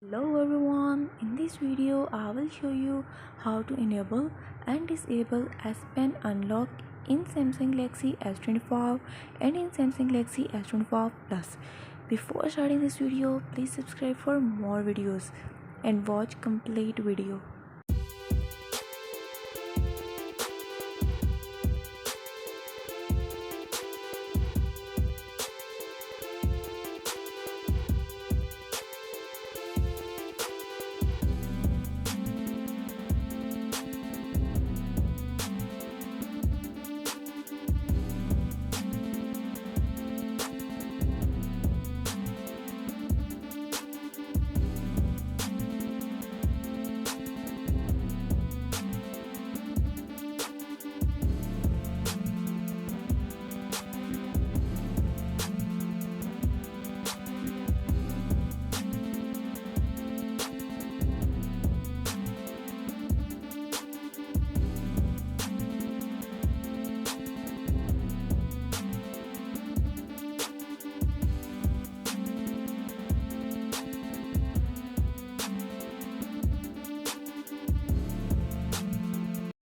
Hello everyone, in this video I will show you how to enable and disable S Pen unlock in Samsung Galaxy S25 and in Samsung Galaxy S25 Plus. Before starting this video, please subscribe for more videos and watch complete video.